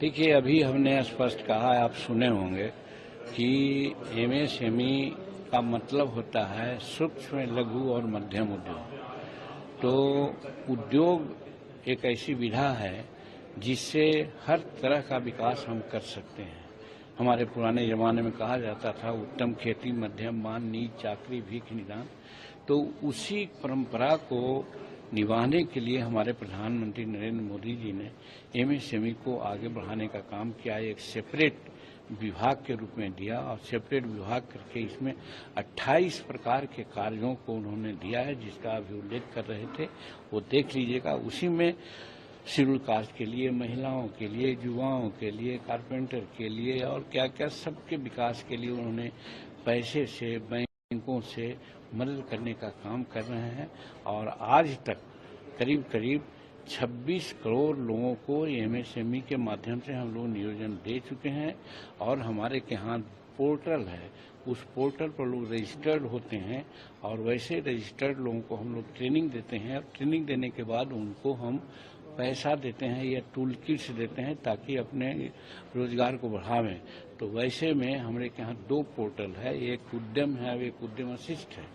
देखिए, अभी हमने स्पष्ट कहा है, आप सुने होंगे कि एमएसएमई का मतलब होता है सूक्ष्म, लघु और मध्यम उद्योग। तो उद्योग एक ऐसी विधा है जिससे हर तरह का विकास हम कर सकते हैं। हमारे पुराने जमाने में कहा जाता था उत्तम खेती, मध्यम मान, नीच चाकरी, भीख निदान। तो उसी परंपरा को निभाने के लिए हमारे प्रधानमंत्री नरेंद्र मोदी जी ने एमएसएमई को आगे बढ़ाने का काम किया। एक सेपरेट विभाग के रूप में दिया और सेपरेट विभाग करके इसमें 28 प्रकार के कार्यों को उन्होंने दिया है, जिसका अभी उल्लेख कर रहे थे, वो देख लीजिएगा। उसी में शेड्यूल कास्ट के लिए, महिलाओं के लिए, युवाओं के लिए, कारपेंटर के लिए और क्या क्या सबके विकास के लिए उन्होंने पैसे से, बैंकों से मदद करने का काम कर रहे हैं। और आज तक करीब करीब 26 करोड़ लोगों को एमएसएमई के माध्यम से हम लोग नियोजन दे चुके हैं। और हमारे के यहाँ पोर्टल है, उस पोर्टल पर लोग रजिस्टर्ड होते हैं और वैसे रजिस्टर्ड लोगों को हम लोग ट्रेनिंग देते हैं। और ट्रेनिंग देने के बाद उनको हम पैसा देते हैं या टूल किट्स देते हैं ताकि अपने रोजगार को बढ़ावें। तो वैसे में हमारे यहाँ 2 पोर्टल है, एक उद्यम है और एक उद्यम वशिष्ठ है।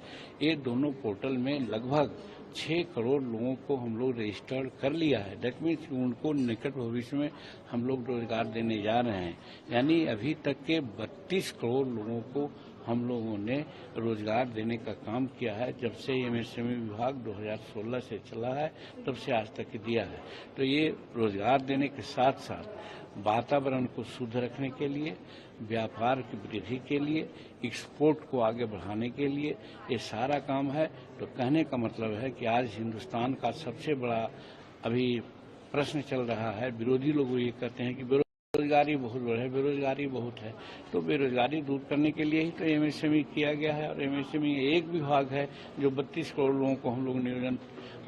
ये दोनों पोर्टल में लगभग 6 करोड़ लोगों को हम लोग रजिस्टर्ड कर लिया है। दैट मीन्स उनको निकट भविष्य में हम लोग रोजगार देने जा रहे हैं। यानी अभी तक के 32 करोड़ लोगों को हम लोगों ने रोजगार देने का काम किया है। जब से एमएसएमई विभाग 2016 से चला है तब से आज तक दिया है। तो ये रोजगार देने के साथ साथ वातावरण को शुद्ध रखने के लिए, व्यापार की वृद्धि के लिए, एक्सपोर्ट को आगे बढ़ाने के लिए ये सारा काम है। तो कहने का मतलब है कि आज हिंदुस्तान का सबसे बड़ा अभी प्रश्न चल रहा है, विरोधी लोग ये कहते हैं कि बेरोजगारी बहुत है, बेरोजगारी बहुत है। तो बेरोजगारी दूर करने के लिए ही तो एमएसएमई किया गया है। और एमएसएमई एक विभाग है जो 32 करोड़ लोगों को हम लोग नियोजन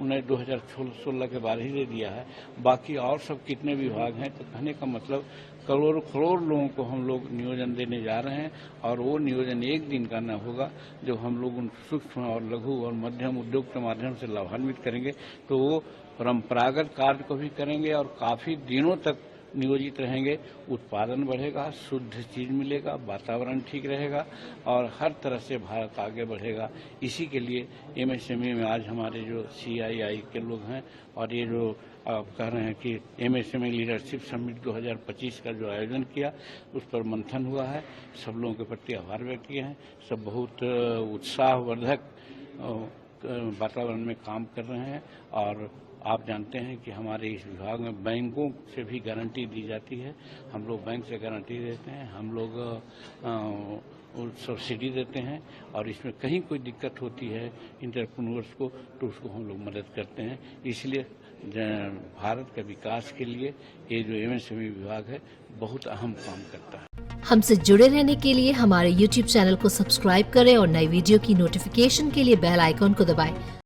उन्हें 2016 के बाद ही दे दिया है। बाकी और सब कितने विभाग हैं, तो कहने का मतलब करोड़ों करोड़ लोगों को हम लोग नियोजन देने जा रहे हैं। और वो नियोजन एक दिन का न होगा, जब हम लोग उन सूक्ष्म और लघु और मध्यम उद्योग के माध्यम से लाभान्वित करेंगे तो वो परंपरागत कार्य को भी करेंगे और काफी दिनों तक नियोजित रहेंगे। उत्पादन बढ़ेगा, शुद्ध चीज मिलेगा, वातावरण ठीक रहेगा और हर तरह से भारत आगे बढ़ेगा। इसी के लिए एमएसएमई में आज हमारे जो सीआईआई के लोग हैं और ये जो आप कह रहे हैं कि एमएसएमई लीडरशिप समिट 2025 का जो आयोजन किया, उस पर मंथन हुआ है। सब लोगों के प्रति आभार व्यक्त किए हैं। सब बहुत उत्साहवर्धक वातावरण में काम कर रहे हैं। और आप जानते हैं कि हमारे इस विभाग में बैंकों से भी गारंटी दी जाती है। हम लोग बैंक से गारंटी देते हैं, हम लोग सब्सिडी देते हैं। और इसमें कहीं कोई दिक्कत होती है इंटरप्रेन्योर्स को तो उसको हम लोग मदद करते हैं। इसलिए भारत के विकास के लिए ये जो एमएसएमई विभाग है बहुत अहम काम करता है। हमसे जुड़े रहने के लिए हमारे YouTube चैनल को सब्सक्राइब करें और नई वीडियो की नोटिफिकेशन के लिए बेल आइकॉन को दबाएं।